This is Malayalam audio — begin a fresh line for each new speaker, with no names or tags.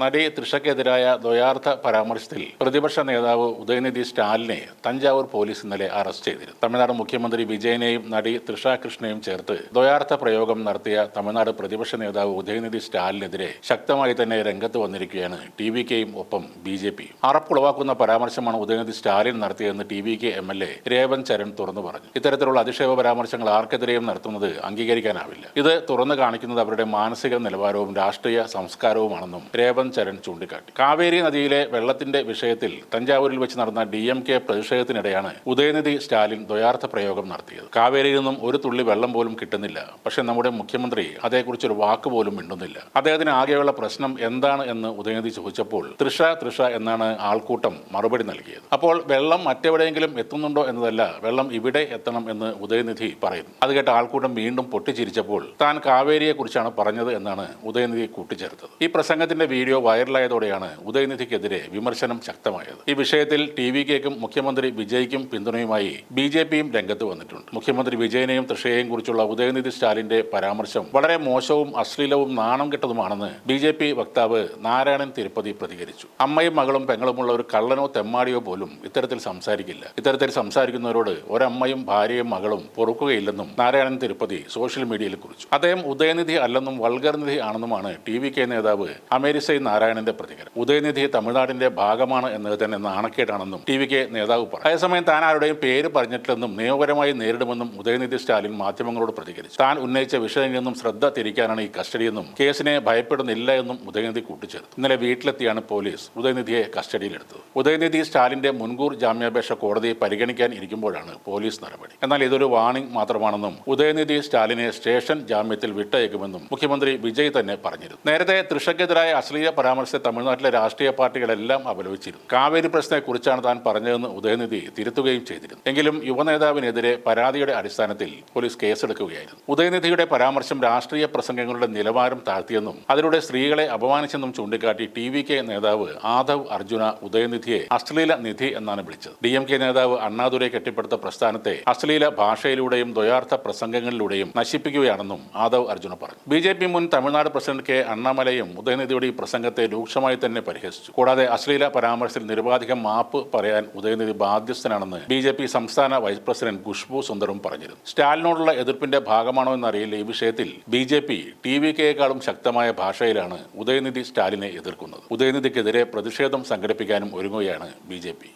നടി തൃഷയ്ക്കെതിരായ ദ്വയാർത്ഥ പരാമർശത്തിൽ പ്രതിപക്ഷ നേതാവ് ഉദയനിധി സ്റ്റാലിനെ തഞ്ചാവൂർ പോലീസ് ഇന്നലെ അറസ്റ്റ് ചെയ്തിരുന്നു. തമിഴ്നാട് മുഖ്യമന്ത്രി വിജയനെയും നടി തൃഷ കൃഷ്ണയും ചേർത്ത് ദ്വയാർത്ഥ പ്രയോഗം നടത്തിയ തമിഴ്നാട് പ്രതിപക്ഷ നേതാവ് ഉദയനിധി സ്റ്റാലിനെതിരെ ശക്തമായി തന്നെ രംഗത്ത് വന്നിരിക്കുകയാണ് ടി.വി.കെയും ഒപ്പം ബി.ജെ.പിയും. അറപ്പുളവാക്കുന്ന പരാമർശമാണ് ഉദയനിധി സ്റ്റാലിൻ നടത്തിയതെന്ന് ടി.വി.കെ എം.എൽ.എ. രേവൻ ചരൺ തുറന്നു പറഞ്ഞു. ഇത്തരത്തിലുള്ള അധിക്ഷേപ പരാമർശങ്ങൾ ആർക്കെതിരെയും നടത്തുന്നത് അംഗീകരിക്കാനാവില്ല. ഇത് തുറന്നു കാണിക്കുന്നത് അവരുടെ മാനസിക നിലവാരവും രാഷ്ട്രീയ സംസ്കാരവുമാണെന്നും രേവൻ ചരൺ ചൂണ്ടിക്കാട്ടി. കാവേരി നദിയിലെ വെള്ളത്തിന്റെ വിഷയത്തിൽ തഞ്ചാവൂരിൽ വെച്ച് നടന്ന DMK പ്രതിഷേധത്തിനിടെയാണ് ഉദയനിധി സ്റ്റാലിൻ ദ്വയാർത്ഥ പ്രയോഗം നടത്തിയത്. കാവേരിയിൽ നിന്നും ഒരു തുള്ളി വെള്ളം പോലും കിട്ടുന്നില്ല, പക്ഷെ നമ്മുടെ മുഖ്യമന്ത്രി അതേക്കുറിച്ചൊരു വാക്ക് പോലും മിണ്ടുന്നില്ല. അദ്ദേഹത്തിന് ആകെയുള്ള പ്രശ്നം എന്താണ് എന്ന് ഉദയനിധി ചോദിച്ചപ്പോൾ തൃഷ എന്നാണ് ആൾക്കൂട്ടം മറുപടി നൽകിയത്. അപ്പോൾ വെള്ളം മറ്റെവിടെയെങ്കിലും എത്തുന്നുണ്ടോ എന്നതല്ല, വെള്ളം ഇവിടെ എത്തണം എന്ന് ഉദയനിധി പറയുന്നു. അത് കേട്ട ആൾക്കൂട്ടം വീണ്ടും പൊട്ടിച്ചിരിച്ചപ്പോൾ താൻ കാവേരിയെ കുറിച്ചാണ് പറഞ്ഞത് എന്നാണ് ഉദയനിധി കൂട്ടിച്ചേർത്തത്. ഈ പ്രസംഗത്തിന്റെ വീഡിയോ വൈറലായതോടെയാണ് ഉദയനിധിക്കെതിരെ വിമർശനം ശക്തമായത്. ഈ വിഷയത്തിൽ ടി.വി.കെക്കും മുഖ്യമന്ത്രി വിജയ്ക്കും പിന്തുണയുമായി ബി.ജെ.പിയും രംഗത്ത് വന്നിട്ടുണ്ട്. മുഖ്യമന്ത്രി വിജയനെയും തൃഷയെയും കുറിച്ചുള്ള ഉദയനിധി സ്റ്റാലിന്റെ പരാമർശം വളരെ മോശവും അശ്ലീലവും നാണം കെട്ടതുമാണെന്ന് ബി.ജെ.പി വക്താവ് നാരായണൻ തിരുപ്പതി പ്രതികരിച്ചു. അമ്മയും മകളും പെങ്ങളുമുള്ള ഒരു കള്ളനോ തെമ്മാടിയോ പോലും ഇത്തരത്തിൽ സംസാരിക്കില്ല. ഇത്തരത്തിൽ സംസാരിക്കുന്നവരോട് ഒരമ്മയും ഭാര്യയും മകളും പൊറുക്കുകയില്ലെന്നും നാരായണൻ തിരുപ്പതി സോഷ്യൽ മീഡിയയിൽ കുറിച്ചു. അദ്ദേഹം ഉദയനിധി അല്ലെന്നും വൾഗർനിധി ആണെന്നുമാണ് ടി.വി.കെ നേതാവ് അമേരിസൈ നാരായണന്റെ പ്രതികരണം. ഉദയനിധി തമിഴ്നാടിന്റെ ഭാഗമാണ് എന്നത് തന്നെ നാണക്കേടാണെന്നും ടി.വി.കെ നേതാവ് പറഞ്ഞു. അതേസമയം താൻ ആരുടെയും പേര് പറഞ്ഞിട്ടില്ലെന്നും നിയമപരമായി നേരിടുമെന്നും ഉദയനിധി സ്റ്റാലിൻ മാധ്യമങ്ങളോട് പ്രതികരിച്ചു. താൻ ഉന്നയിച്ച വിഷയങ്ങളിൽ നിന്നും ശ്രദ്ധ തിരിക്കാനാണ് ഈ കസ്റ്റഡിയെന്നും കേസിനെ ഭയപ്പെടുന്നില്ല എന്നും ഉദയനിധി കൂട്ടിച്ചേർത്തു. ഇന്നലെ വീട്ടിലെത്തിയാണ് പോലീസ് ഉദയനിധിയെ കസ്റ്റഡിയിലെടുത്തത്. ഉദയനിധി സ്റ്റാലിന്റെ മുൻകൂർ ജാമ്യാപേക്ഷ കോടതി പരിഗണിക്കാൻ ഇരിക്കുമ്പോഴാണ് പോലീസ് നടപടി. എന്നാൽ ഇതൊരു വാണിംഗ് മാത്രമാണെന്നും ഉദയനിധി സ്റ്റാലിനെ സ്റ്റേഷൻ ജാമ്യത്തിൽ വിട്ടയക്കുമെന്നും മുഖ്യമന്ത്രി വിജയ് തന്നെ പറഞ്ഞിരുന്നു. നേരത്തെ തൃഷയ്ക്കെതിരായ അശ്ലീല പരാമർശത്തെ തമിഴ്നാട്ടിലെ രാഷ്ട്രീയ പാർട്ടികളെല്ലാം അപലപിച്ചിരുന്നു. കാവേരി പ്രശ്നത്തെക്കുറിച്ചാണ് താൻ പറഞ്ഞതെന്ന് ഉദയനിധി തിരുത്തുകയും ചെയ്തിരുന്നു. എങ്കിലും യുവനേതാവിനെതിരെ പരാതിയുടെ അടിസ്ഥാനത്തിൽ പോലീസ് കേസെടുക്കുകയായിരുന്നു. ഉദയനിധിയുടെ പരാമർശം രാഷ്ട്രീയ പ്രസംഗങ്ങളുടെ നിലവാരം താഴ്ത്തിയെന്നും അതിലൂടെ സ്ത്രീകളെ അപമാനിച്ചെന്നും ചൂണ്ടിക്കാട്ടി ടി.വി.കെ നേതാവ് ആദവ് അർജുന ഉദയനിധിയെ അശ്ലീല നിധി എന്നാണ് വിളിച്ചത്. DMK നേതാവ് അണ്ണാദുരൈ കെട്ടിപ്പടുത്ത പ്രസ്ഥാനത്തെ അശ്ലീല ഭാഷയിലൂടെയും ദ്വയാർത്ഥ പ്രസംഗങ്ങളിലൂടെയും നശിപ്പിക്കുകയാണെന്നും ആദവ് അർജുന പറഞ്ഞു. ബി.ജെ.പി മുൻ തമിഴ്നാട് പ്രസിഡന്റ് കെ അണ്ണാമലയും ഉദയനിധിയുടെ ഈ പ്രസംഗത്തെ രൂക്ഷമായി തന്നെ പരിഹസിച്ചു. കൂടാതെ അശ്ലീല പരാമർശത്തിൽ നിരുപാധികം മാപ്പ് പറയാൻ ഉദയനിധി ബാധ്യസ്ഥനാണെന്ന് ബി.ജെ.പി സംസ്ഥാന വൈസ് പ്രസിഡന്റ് ഖുഷ്ബു സുന്ദറും പറഞ്ഞിരുന്നു. സ്റ്റാലിനോടുള്ള എതിർപ്പിന്റെ ഭാഗമാണോ എന്നറിയില്ല, ഈ വിഷയത്തിൽ ബി.ജെ.പി ടി.വി.കെയേക്കാളും ശക്തമായ ഭാഷയിലാണ് ഉദയനിധി സ്റ്റാലിനെ എതിർക്കുന്നത്. ഉദയനിധിക്കെതിരെ പ്രതിഷേധം സംഘടിപ്പിക്കാനും ഒരുങ്ങുകയാണ് ബി.ജെ.പി.